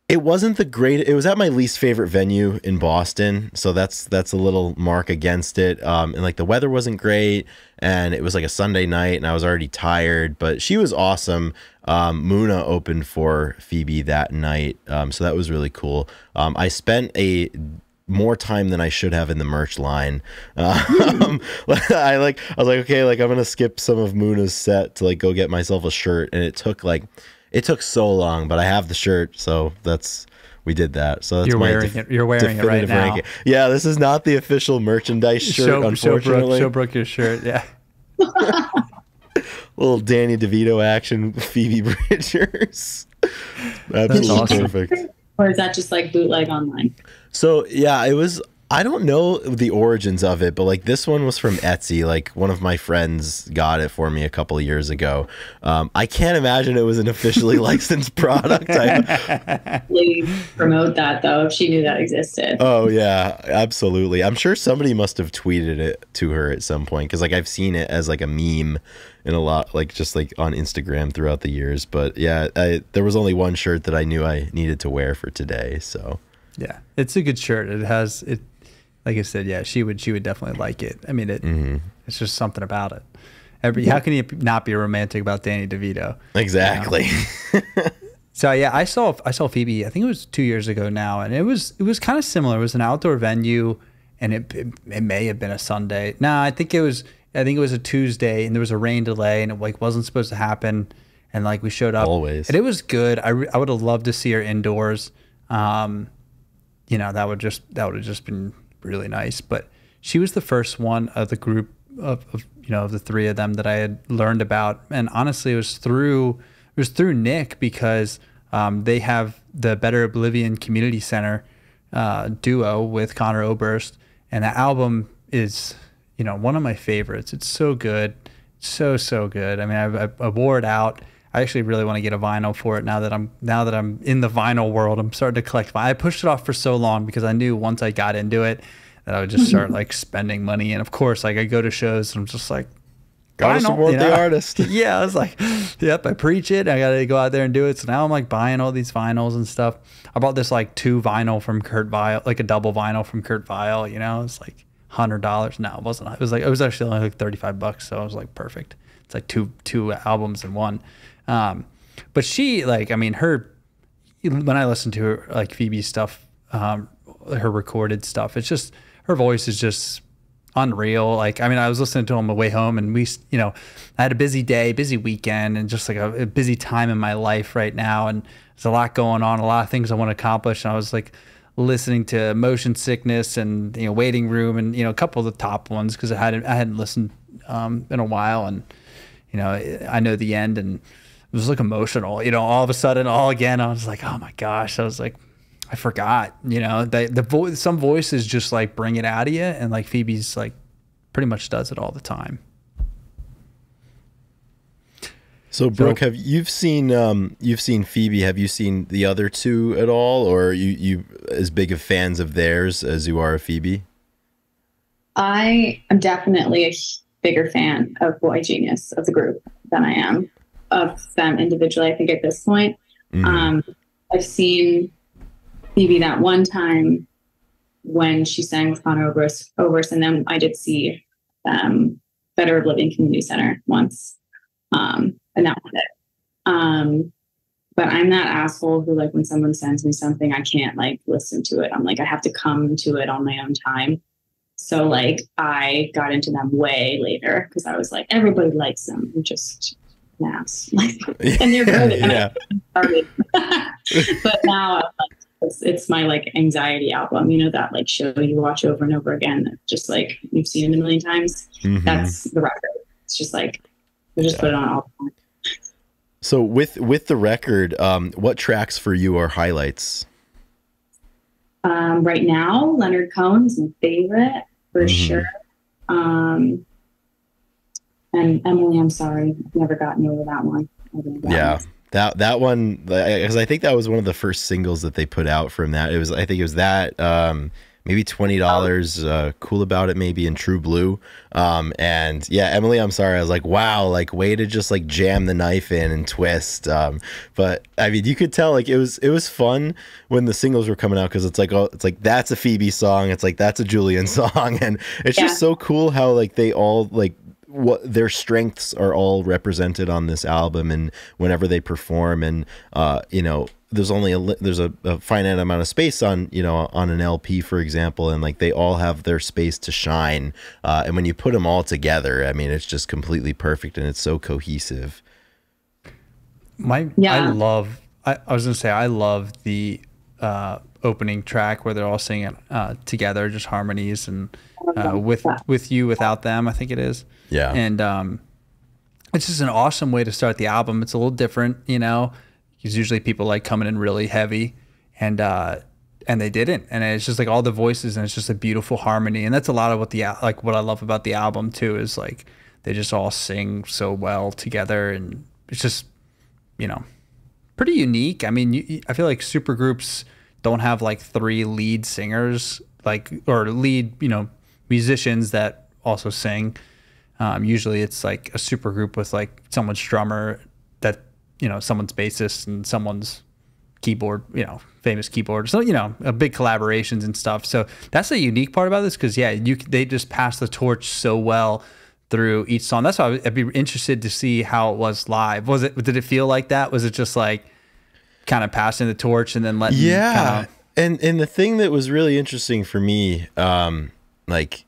S1: it wasn't the great. It was at my least favorite venue in Boston, so that's a little mark against it. And like the weather wasn't great, and it was like a Sunday night, and I was already tired. But she was awesome. Muna opened for Phoebe that night, so that was really cool. I spent more time than I should have in the merch line. I was like, okay, like I'm gonna skip some of Muna's set to like go get myself a shirt, and it took so long, but I have the shirt, so we did that. So that's
S2: you're wearing it right now.
S1: Ranking. Yeah, this is not the official merchandise shirt, unfortunately.
S2: Show Brooke your shirt, yeah.
S1: Little Danny DeVito action, Phoebe Bridgers. That's awesome. Perfect.
S3: Or is that just like bootleg online?
S1: So yeah, it was. I don't know the origins of it, but like this one was from Etsy. Like one of my friends got it for me a couple of years ago. I can't imagine it was an officially licensed product.
S3: Promote that though, if she knew that existed.
S1: Oh yeah, absolutely. I'm sure somebody must have tweeted it to her at some point, because like I've seen it as like a meme in a lot, like just like on Instagram throughout the years. But yeah, there was only one shirt that I knew I needed to wear for today. So
S2: yeah, it's a good shirt. It has it. Like I said, yeah, she would definitely like it. I mean, it's just something about it. How can you not be romantic about Danny DeVito?
S1: Exactly.
S2: You know? So yeah, I saw Phoebe. I think it was 2 years ago now, and it was kind of similar. It was an outdoor venue, and it may have been a Sunday. No, I think it was a Tuesday, and there was a rain delay, and it like wasn't supposed to happen. And like we showed up,
S1: always,
S2: and it was good. I would have loved to see her indoors. You know, that would have just been really nice. But she was the first one of the group of the 3 of them that I had learned about, and honestly it was through Nick, because they have the Better Oblivion Community Center duo with Connor Oberst, and the album is, you know, one of my favorites. It's so good, so good. I mean, I wore it out. I actually really want to get a vinyl for it now that I'm in the vinyl world. I'm starting to collect vinyl. I pushed it off for so long because I knew once I got into it that I would just start like spending money. And of course, like I go to shows and I'm just like,
S1: gotta support the artist.
S2: Yeah, I was like, yep, I preach it. I gotta go out there and do it. So now I'm like buying all these vinyls and stuff. I bought this like 2 vinyl from Kurt Vile, like a double vinyl from Kurt Vile. You know, it's like $100. No, it wasn't. It was actually only like $35. So I was like, perfect. It's like two albums in one. But she, like, I mean, when I listen to her, like Phoebe's stuff, her recorded stuff, it's just, her voice is just unreal. Like, I mean, I was listening to him on the way home, and I had a busy day, busy weekend, and just like a busy time in my life right now. And there's a lot going on, a lot of things I want to accomplish. And I was like listening to Motion Sickness and, Waiting Room, and, a couple of the top ones, because I hadn't listened in a while. And, I know the end, and it was like emotional, all of a sudden, all again. I was like, oh my gosh. I was like, I forgot, some voices just like bring it out of you. And like Phoebe's like pretty much does it all the time.
S1: So Brooke, you've seen Phoebe, have you seen the other 2 at all? Or are you as big of fans of theirs as you are of Phoebe?
S3: I am definitely a bigger fan of Boy Genius, of the group, than I am of them individually. I think at this point, I've seen Phoebe that one time when she sang with Connor Oberst, and then I did see Better Oblivion Community Center once, and that was it. But I'm that asshole who, like, when someone sends me something, I can't like listen to it. I'm like, I have to come to it on my own time. So like I got into them way later because I was like, everybody likes them. I'm just an ass. And they're good.
S1: Yeah.
S3: But now it's my like anxiety album, that like show you watch over and over again. That just like you've seen it a million times. Mm-hmm. That's the record. It's just like they just put it on all the time.
S1: So with the record, what tracks for you are highlights?
S3: Right now, Leonard Cohen's my favorite for sure. And Emily, I'm sorry, I've never gotten over that one.
S1: Yeah, that one, because I think that was one of the first singles that they put out from that. I think it was that, maybe $20, Cool About It, maybe, in True Blue. And yeah, Emily, I'm sorry. I was like, wow, like way to just like jam the knife in and twist. But I mean, you could tell like it was fun when the singles were coming out, because it's like, oh, it's like that's a Phoebe song, it's like that's a Julian song, and it's just so cool how like they all like what their strengths are all represented on this album, and whenever they perform, and you know, there's only there's a finite amount of space on, you know, on an LP, for example, and like they all have their space to shine, and when you put them all together, I mean, it's just completely perfect, and it's so cohesive.
S2: I was gonna say, I love the opening track where they're all singing together, just harmonies, and with you, without them, I think it is.
S1: Yeah.
S2: And it's just an awesome way to start the album. It's a little different, you know, because usually people like coming in really heavy, and they didn't. And it's just like all the voices, and it's just a beautiful harmony. And that's a lot of what I love about the album too, is like they just all sing so well together, and it's just, you know, pretty unique. I mean, I feel like supergroups don't have like 3 lead singers, like, or lead, you know, musicians that also sing. Usually it's like a supergroup with like someone's drummer, that, you know, someone's bassist, and someone's keyboard, you know, famous keyboard. So, you know, a big collaborations and stuff. So that's the unique part about this, because they just pass the torch so well through each song. That's why I'd be interested to see how it was live. Did it feel like that? Was it just like kind of passing the torch and then letting?
S1: Yeah. And the thing that was really interesting for me, like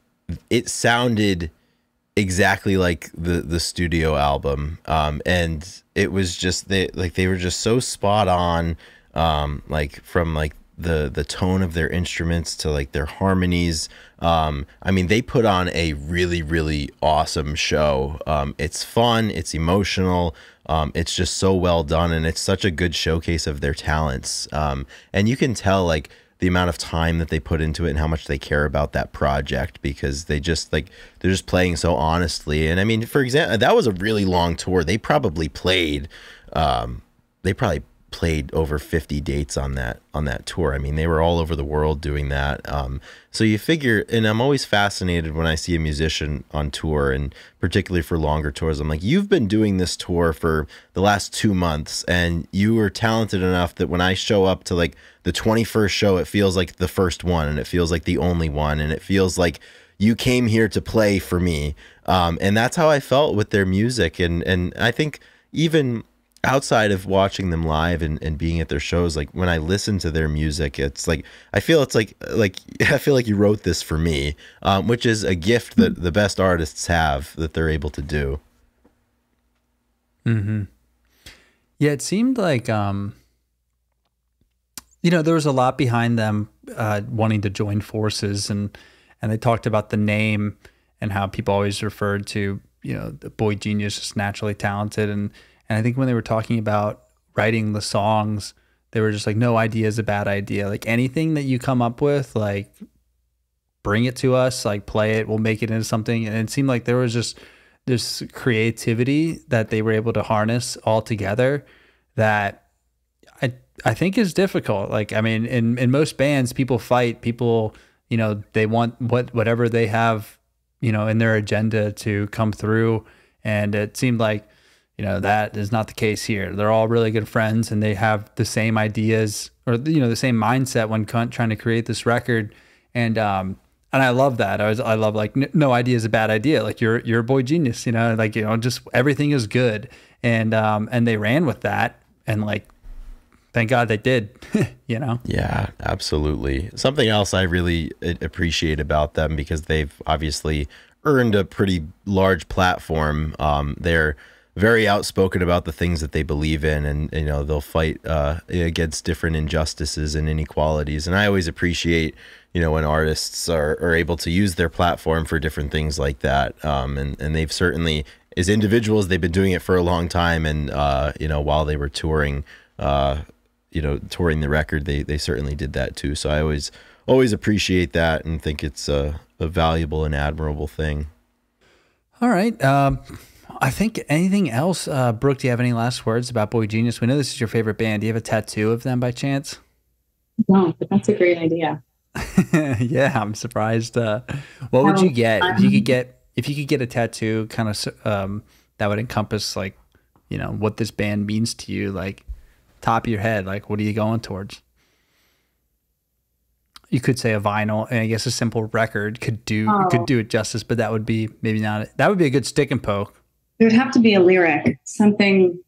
S1: it sounded exactly like the studio album, and it was just they were just so spot on, like from like the tone of their instruments to like their harmonies. I mean, they put on a really, really awesome show. It's fun, it's emotional, it's just so well done, and it's such a good showcase of their talents. And you can tell like the amount of time that they put into it and how much they care about that project, because they're just playing so honestly. And I mean, for example, that was a really long tour. They probably played over 50 dates on that tour. I mean, they were all over the world doing that. So you figure, and I'm always fascinated when I see a musician on tour, and particularly for longer tours. I'm like, you've been doing this tour for the last 2 months, and you are talented enough that when I show up to like the 21st show, it feels like the first one, and it feels like the only one, and it feels like you came here to play for me. And that's how I felt with their music. And I think even outside of watching them live and being at their shows, like when I listen to their music, it's like I feel like you wrote this for me, which is a gift that the best artists have, that they're able to do.
S2: Mm-hmm. Yeah, it seemed like you know, there was a lot behind them wanting to join forces, and they talked about the name and how people always referred to, you know, the boy genius, just naturally talented. And I think when they were talking about writing the songs, they were just like, no idea is a bad idea. Like anything that you come up with, like bring it to us, like play it, we'll make it into something. And it seemed like there was just this creativity that they were able to harness all together that I think is difficult. Like, I mean, in most bands, people fight, people, you know, they want whatever they have, you know, in their agenda to come through. And it seemed like, you know, that is not the case here. They're all really good friends, and they have the same ideas, or, you know, the same mindset when trying to create this record. And I love that. I love like, no idea is a bad idea. Like you're a boy genius, you know, like, you know, just everything is good. And they ran with that, and like, thank God they did, you know?
S1: Yeah, absolutely. Something else I really appreciate about them, because they've obviously earned a pretty large platform. They're very outspoken about the things that they believe in, and, you know, they'll fight against different injustices and inequalities. And I always appreciate, you know, when artists are able to use their platform for different things like that. And they've certainly, as individuals, they've been doing it for a long time. And, you know, while they were touring, you know, touring the record, they certainly did that too. So I always appreciate that, and think it's a valuable and admirable thing.
S2: All right. I think anything else, Brooke, do you have any last words about Boy Genius? We know this is your favorite band. Do you have a tattoo of them by chance?
S3: No, but that's a great idea.
S2: Yeah, I'm surprised. What would you get if you could get a tattoo kind of that would encompass like, you know, what this band means to you, like top of your head, like what are you going towards? You could say a vinyl, and I guess a simple record could do it justice, but that would be maybe not. That would be a good stick and poke.
S3: It would have to be a lyric, something.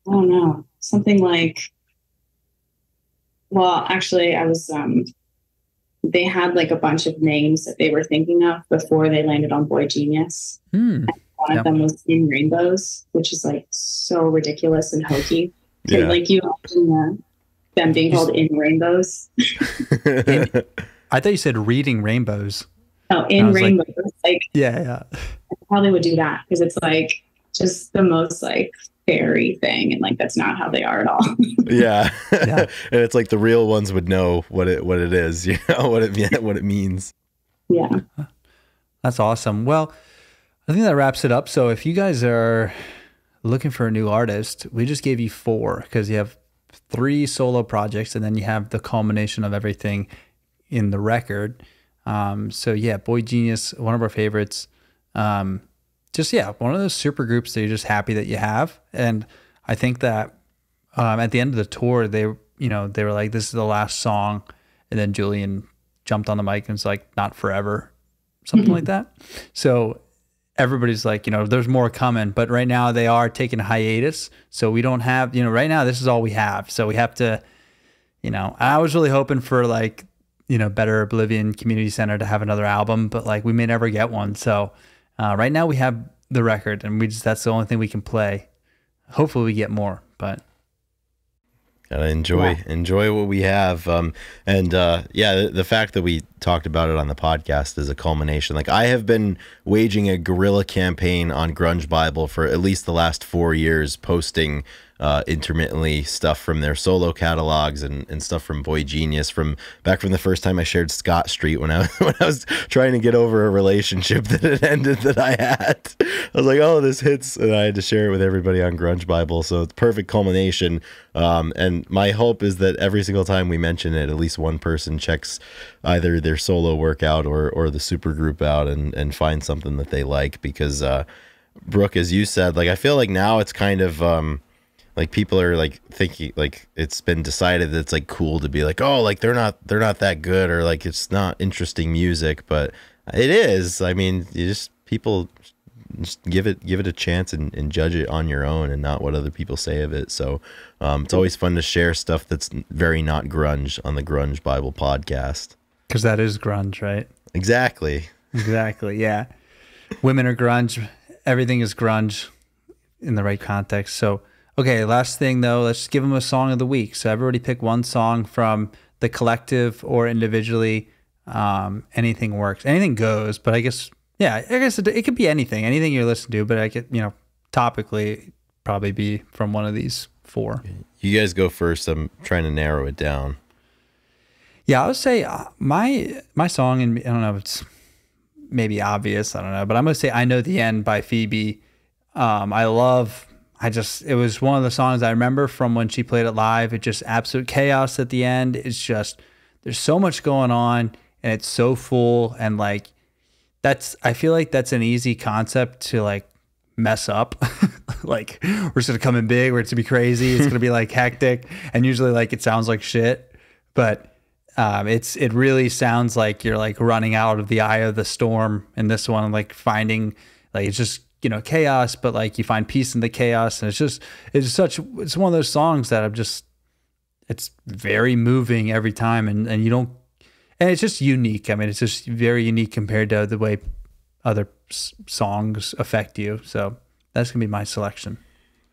S3: I don't know, something like. Well, actually, I was. They had like a bunch of names that they were thinking of before they landed on Boy Genius. One of them was In Rainbows, which is like so ridiculous and hokey. So, like you imagine them being called In Rainbows.
S2: I thought you said Reading Rainbows.
S3: Oh, In Rainbows. Like
S2: yeah.
S3: I probably would do that because it's like just the most like fairy thing, and like that's not how they are at all.
S1: Yeah. And it's like the real ones would know what it is, you know, what it means.
S3: Yeah.
S2: That's awesome. Well, I think that wraps it up. So if you guys are looking for a new artist, we just gave you 4 because you have 3 solo projects and then you have the culmination of everything in the record. So yeah, Boy Genius, one of our favorites. Just one of those super groups that you're just happy that you have. And I think that at the end of the tour, they were like, this is the last song. And then Julian jumped on the mic and was like, not forever, something like that. So everybody's like, you know, there's more coming, but right now they are taking a hiatus. So we don't have, you know, right now this is all we have. So we have to, you know, I was really hoping for like, you know, Better Oblivion Community Center to have another album, but like we may never get one. So right now we have the record and that's the only thing we can play. Hopefully we get more, but
S1: gotta enjoy what we have. The fact that we talked about it on the podcast is a culmination. Like I have been waging a guerrilla campaign on Grunge Bible for at least the last 4 years, posting intermittently stuff from their solo catalogs and stuff from Boy Genius from the first time I shared Scott Street when I was trying to get over a relationship that had ended that I had. I was like, oh, this hits, and I had to share it with everybody on Grunge Bible. So it's perfect culmination. And my hope is that every single time we mention it, at least one person checks either their solo workout or the super group out and find something that they like. Because Brooke, as you said, like I feel like now it's kind of like people are like thinking like it's been decided that it's like cool to be like, oh, like they're not that good, or like it's not interesting music, but it is. I mean, people just give it a chance and judge it on your own and not what other people say of it. So it's always fun to share stuff that's very not grunge on the Grunge Bible podcast.
S2: Because that is grunge, right?
S1: Exactly.
S2: Yeah. Women are grunge. Everything is grunge in the right context. So, okay, last thing though, let's just give them a song of the week. So everybody pick one song from the collective or individually. Anything works. Anything goes, but I guess it could be anything you listen to, but I could, you know, topically probably be from one of these 4.
S1: You guys go first. I'm trying to narrow it down.
S2: Yeah, I would say my song, and I don't know if it's maybe obvious, I don't know, but I'm going to say I Know the End by Phoebe. It was one of the songs I remember from when she played it live. It just absolute chaos at the end. It's just, there's so much going on and it's so full. And like, I feel like that's an easy concept to like mess up. Like we're just going to come in big, we're going to be crazy. It's going to be like hectic. And usually like it sounds like shit, but it really sounds like you're like running out of the eye of the storm in this one, like finding like, it's just, you know, chaos, but like you find peace in the chaos. And it's one of those songs that it's very moving every time. And it's just unique. I mean, it's just very unique compared to the way other songs affect you. So that's going to be my selection.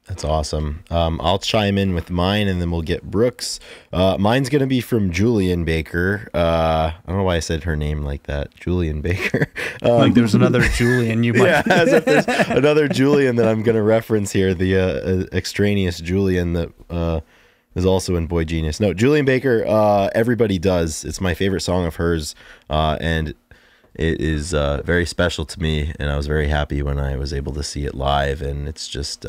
S1: That's awesome. I'll chime in with mine and then we'll get Brooks. Mine's going to be from Julian Baker. I don't know why I said her name like that. Julian Baker.
S2: Like there's another Julian you might.
S1: Yeah, as if there's another Julian that I'm going to reference here. The extraneous Julian that is also in Boy Genius. No, Julian Baker, Everybody Does. It's my favorite song of hers. And it is very special to me, and I was very happy when I was able to see it live. And it's just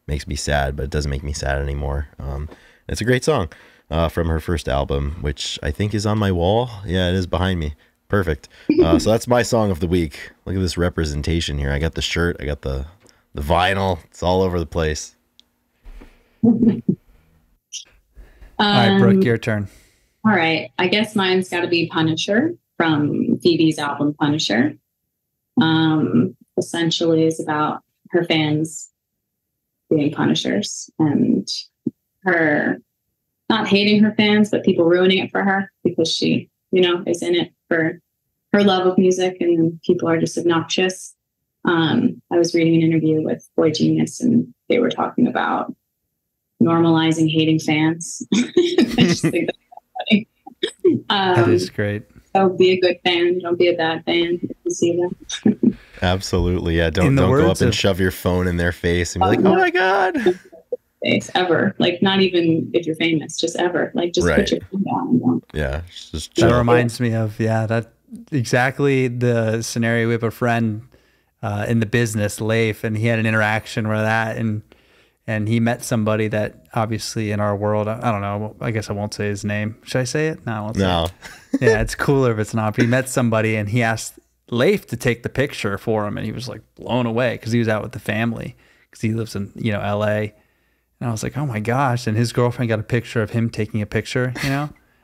S1: makes me sad, but it doesn't make me sad anymore. It's a great song from her first album, which I think is on my wall. Yeah, it is behind me. Perfect. So that's my song of the week. Look at this representation here. I got the shirt, I got the vinyl. It's all over the place.
S2: All right, Brooke, your turn.
S3: All right. I guess mine's got to be Punisher from Phoebe's album Punisher. Essentially is about her fans being Punishers and her not hating her fans, but people ruining it for her because she, is in it for her love of music and people are just obnoxious. I was reading an interview with Boy Genius and they were talking about normalizing hating fans. I just think that's funny.
S2: That is great.
S3: So be a good fan. Don't be a bad fan if you see them.
S1: Absolutely. Yeah. Don't go up and shove your phone in their face and be like, oh my God.
S3: Face ever. Like not even if you're famous, just ever. Like just put your phone down.
S1: Yeah. Just
S2: that reminds me of, that exactly the scenario. We have a friend in the business, Leif, and he had an interaction where and he met somebody that obviously in our world, I don't know, I guess I won't say his name. Should I say it? No, I won't say it. Yeah, it's cooler if it's not. But he met somebody and he asked Leif to take the picture for him. And he was like blown away because he was out with the family because he lives in, LA. And I was like, oh my gosh. And his girlfriend got a picture of him taking a picture,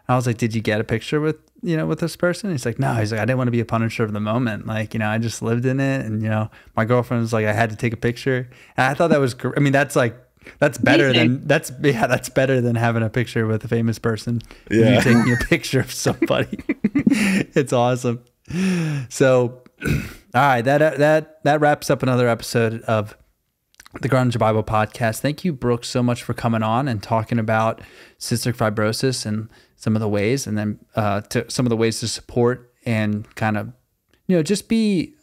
S2: I was like, did you get a picture with this person? He's like, no. He's like, I didn't want to be a Punisher of the moment. Like, I just lived in it. And, my girlfriend was like, I had to take a picture. And I thought that was, I mean, that's better that's better than having a picture with a famous person. Yeah. You taking a picture of somebody. It's awesome. So, all right. That wraps up another episode of the Grunge Bible Podcast. Thank you, Brooke, so much for coming on and talking about cystic fibrosis and some of the ways, and then some of the ways to support and kind of, just be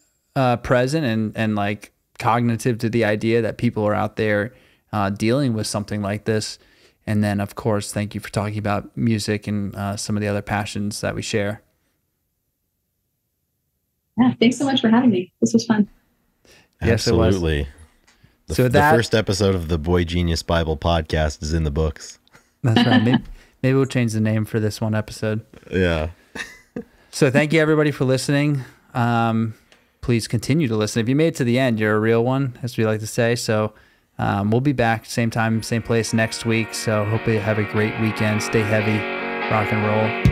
S2: present and like cognitive to the idea that people are out there dealing with something like this. And then, of course, thank you for talking about music and some of the other passions that we share.
S3: Yeah, thanks so much for having me. This was fun.
S2: Yes,
S1: absolutely.
S2: It was.
S1: The first episode of the Boy Genius Bible Podcast is in the books.
S2: That's right. Maybe we'll change the name for this one episode.
S1: Yeah.
S2: So thank you, everybody, for listening. Please continue to listen. If you made it to the end, you're a real one, as we like to say. So we'll be back same time, same place next week. So hope you have a great weekend. Stay heavy. Rock and roll.